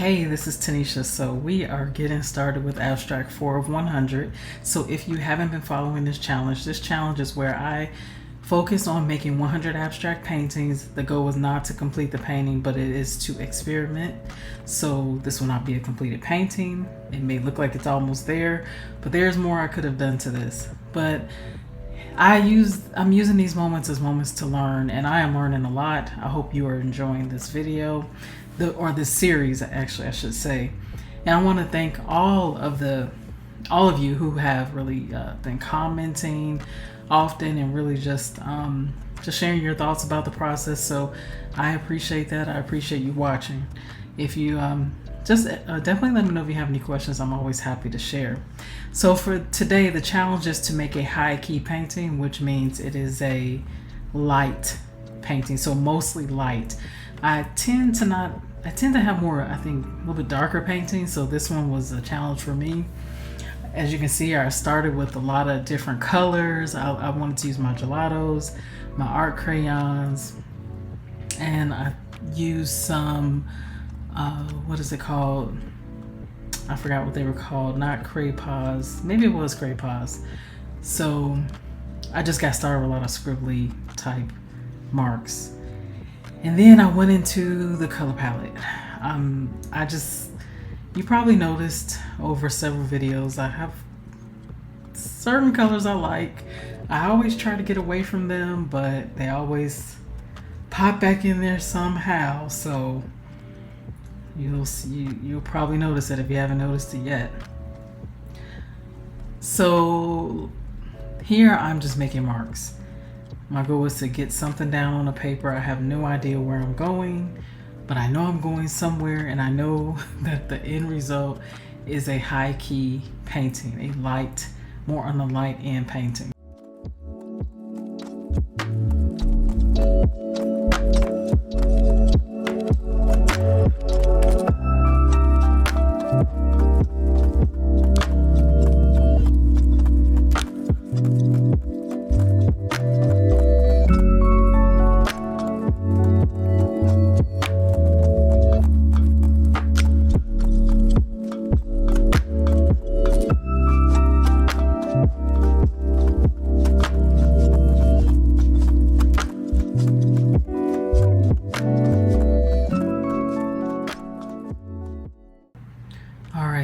Hey, this is Tanisha. So we are getting started with Abstract 4 of 100. So if you haven't been following this challenge is where I focus on making 100 abstract paintings. The goal is not to complete the painting, but it is to experiment. So this will not be a completed painting. It may look like it's almost there, but there's more I could have done to this. But I'm using these moments as moments to learn, and I am learning a lot. I hope you are enjoying this video, or this series, actually, I should say. And I want to thank all of you who have really been commenting often and really just sharing your thoughts about the process. So I appreciate that. I appreciate you watching. If you definitely let me know if you have any questions. I'm always happy to share. So for today, the challenge is to make a high key painting, which means it is a light painting, so mostly light. I tend to have more, I think, a little bit darker paintings, so this one was a challenge for me. As you can see, I started with a lot of different colors. I wanted to use my gelatos, my art crayons, and I used some what is it called? I forgot what they were called. Not Cray-Pas. Maybe it was Cray-Pas. So I just got started with a lot of scribbly type marks. And then I went into the color palette. You probably noticed over several videos, I have certain colors I like. I always try to get away from them, but they always pop back in there somehow. So you'll probably notice it if you haven't noticed it yet. So here I'm just making marks. My goal is to get something down on the paper. I have no idea where I'm going, but I know I'm going somewhere, and I know that the end result is a high key painting, a light, more on the light end painting.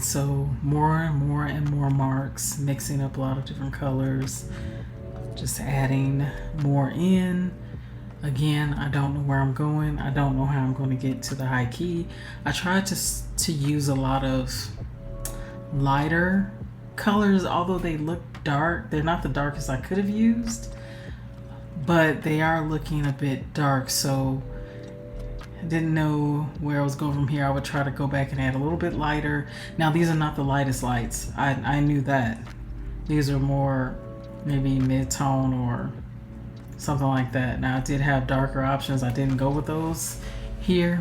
So more and more marks, mixing up a lot of different colors, just adding more in. Again, I don't know where I'm going. I don't know how I'm going to get to the high key. I tried to use a lot of lighter colors, although they look dark. They're not the darkest I could have used, but they are looking a bit dark. So I didn't know where I was going from here. I would try to go back and add a little bit lighter. Now these are not the lightest lights. I knew that. These are more maybe mid-tone or something like that. Now I did have darker options. I didn't go with those here.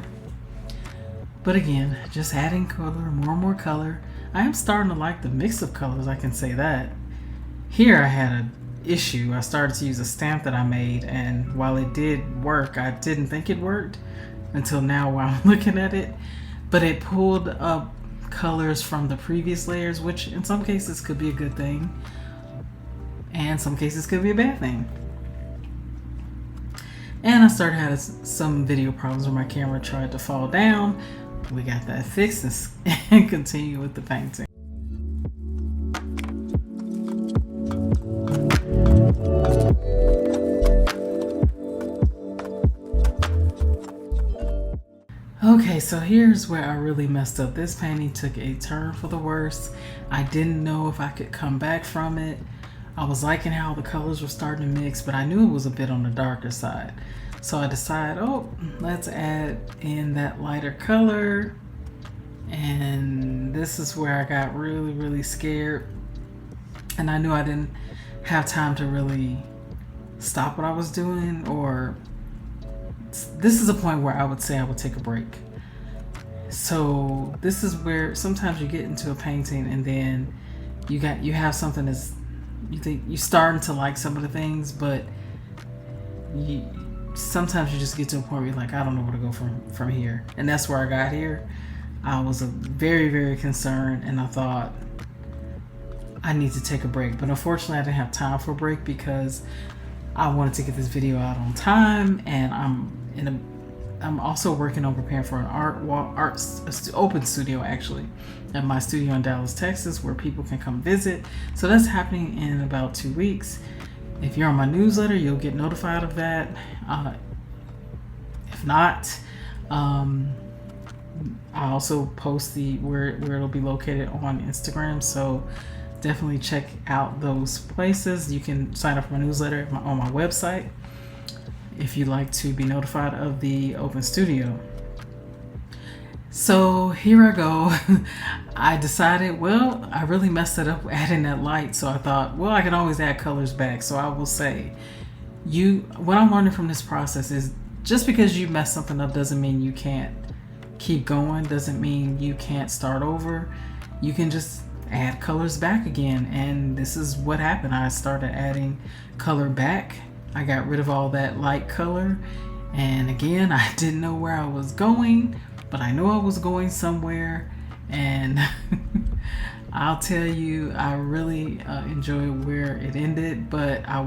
But again, just adding color, more and more color. I am starting to like the mix of colors, I can say that. Here I had an issue. I started to use a stamp that I made, and while it did work, I didn't think it worked until now while I'm looking at it. But it pulled up colors from the previous layers, which in some cases could be a good thing, and some cases could be a bad thing. And I started having some video problems where my camera tried to fall down. We got that fixed and continue with the painting. Okay, so here's where I really messed up. This painting took a turn for the worse. I didn't know if I could come back from it. I was liking how the colors were starting to mix, but I knew it was a bit on the darker side. So I decided, let's add in that lighter color. And this is where I got really, really scared. And I knew I didn't have time to really stop what I was doing, or this is a point where I would say I would take a break. So this is where sometimes you get into a painting and then you have something that's, you think you're starting to like some of the things, but sometimes you just get to a point where you're like, I don't know where to go from here. And that's where I got here. I was very, very concerned, and I thought I need to take a break. But unfortunately, I didn't have time for a break because I wanted to get this video out on time, and I'm also working on preparing for an open studio, actually, at my studio in Dallas, Texas, where people can come visit. So that's happening in about 2 weeks. If you're on my newsletter, you'll get notified of that. If not, I also post where it'll be located on Instagram. So definitely check out those places. You can sign up for my newsletter on my website if you'd like to be notified of the open studio. So here I go. I decided, well, I really messed it up adding that light. So I thought, well, I can always add colors back. So I will say, what I'm learning from this process is just because you mess something up doesn't mean you can't keep going, doesn't mean you can't start over. You can just add colors back again. And this is what happened. I started adding color back. I got rid of all that light color. And again, I didn't know where I was going, but I know I was going somewhere. And I'll tell you, I really enjoyed where it ended, but I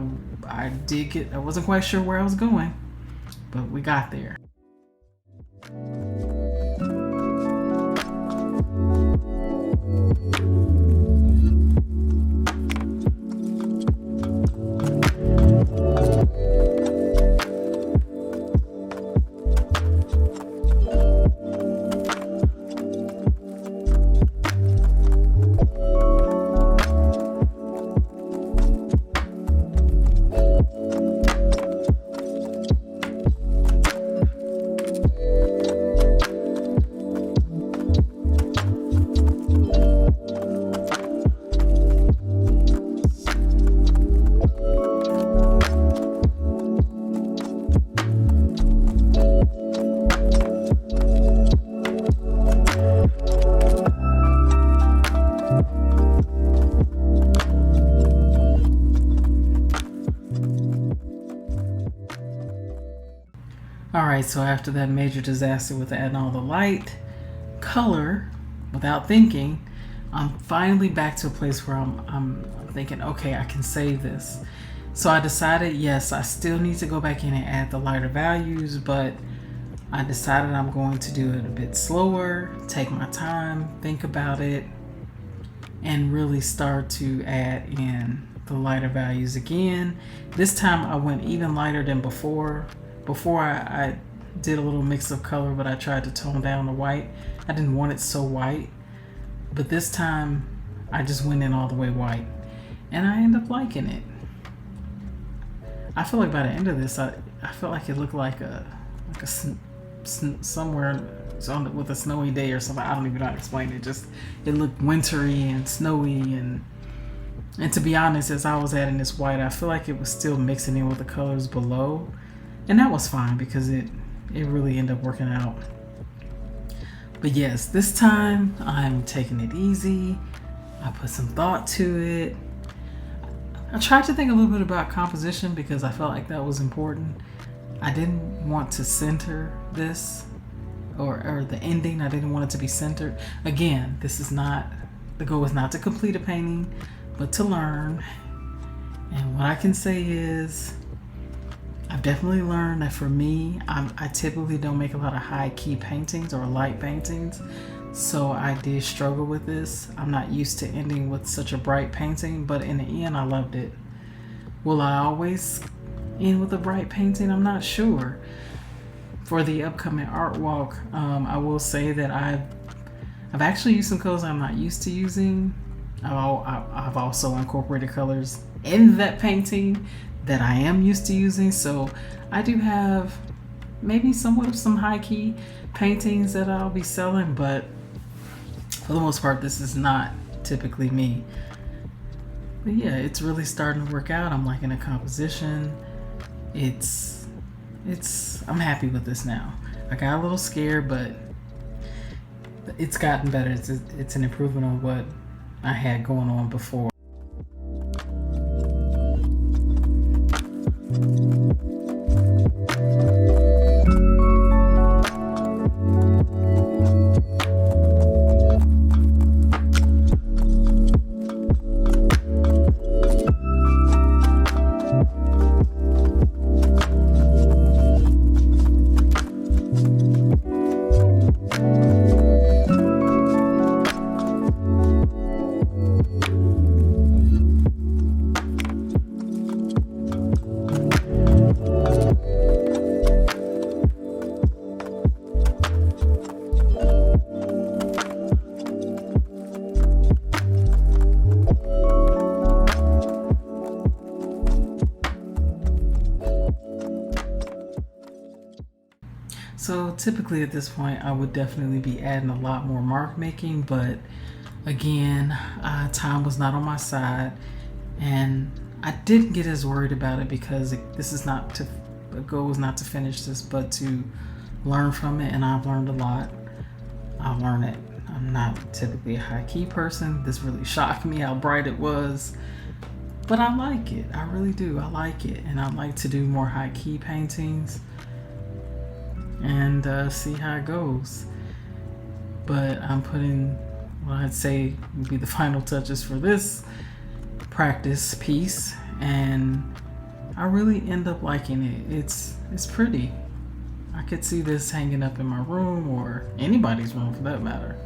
wasn't quite sure where I was going, but we got there. Alright, so after that major disaster with adding all the light, color, without thinking, I'm finally back to a place where I'm thinking, okay, I can save this. So I decided, yes, I still need to go back in and add the lighter values, but I decided I'm going to do it a bit slower, take my time, think about it, and really start to add in the lighter values again. This time I went even lighter than before. Before I did a little mix of color, but I tried to tone down the white. I didn't want it so white, but this time I just went in all the way white, and I ended up liking it. I feel like by the end of this, I felt like it looked like somewhere with a snowy day or something. I don't even know how to explain it. Just it looked wintry and snowy, and to be honest, as I was adding this white, I feel like it was still mixing in with the colors below. And that was fine because it really ended up working out. But yes, this time I'm taking it easy. I put some thought to it. I tried to think a little bit about composition because I felt like that was important. I didn't want to center this or the ending. I didn't want it to be centered. Again, the goal is not to complete a painting, but to learn. And what I can say is, I've definitely learned that for me, I typically don't make a lot of high-key paintings or light paintings, so I did struggle with this. I'm not used to ending with such a bright painting, but in the end, I loved it. Will I always end with a bright painting? I'm not sure. For the upcoming art walk, I will say that I've actually used some colors I'm not used to using. I've also incorporated colors in that painting that I am used to using, so I do have maybe somewhat of some high-key paintings that I'll be selling, but for the most part this is not typically me. But yeah, it's really starting to work out. I'm liking the composition. I'm happy with this now. I got a little scared, but it's gotten better. It's an improvement on what I had going on before. So typically at this point, I would definitely be adding a lot more mark making, but again, time was not on my side, and I didn't get as worried about it because the goal is not to finish this, but to learn from it, and I've learned a lot. I've learned it. I'm not typically a high key person. This really shocked me how bright it was, but I like it. I really do. I like it, and I'd like to do more high key paintings and see how it goes. But I'm putting what I'd say would be the final touches for this practice piece, and I really end up liking it. It's pretty. I could see this hanging up in my room or anybody's room for that matter.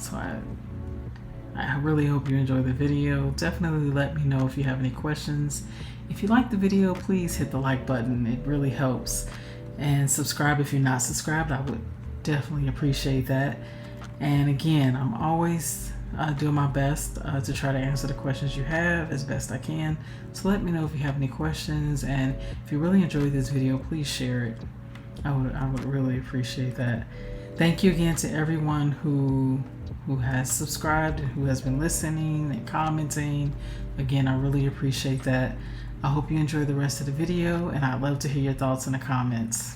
So I really hope you enjoy the video. Definitely let me know if you have any questions. If you like the video, please hit the like button. It really helps. And subscribe if you're not subscribed. I would definitely appreciate that. And again, I'm always doing my best to try to answer the questions you have as best I can. So let me know if you have any questions, and if you really enjoyed this video, please share it. I would really appreciate that. Thank you again to everyone who has subscribed and who has been listening and commenting. Again, I really appreciate that. I hope you enjoy the rest of the video, and I'd love to hear your thoughts in the comments.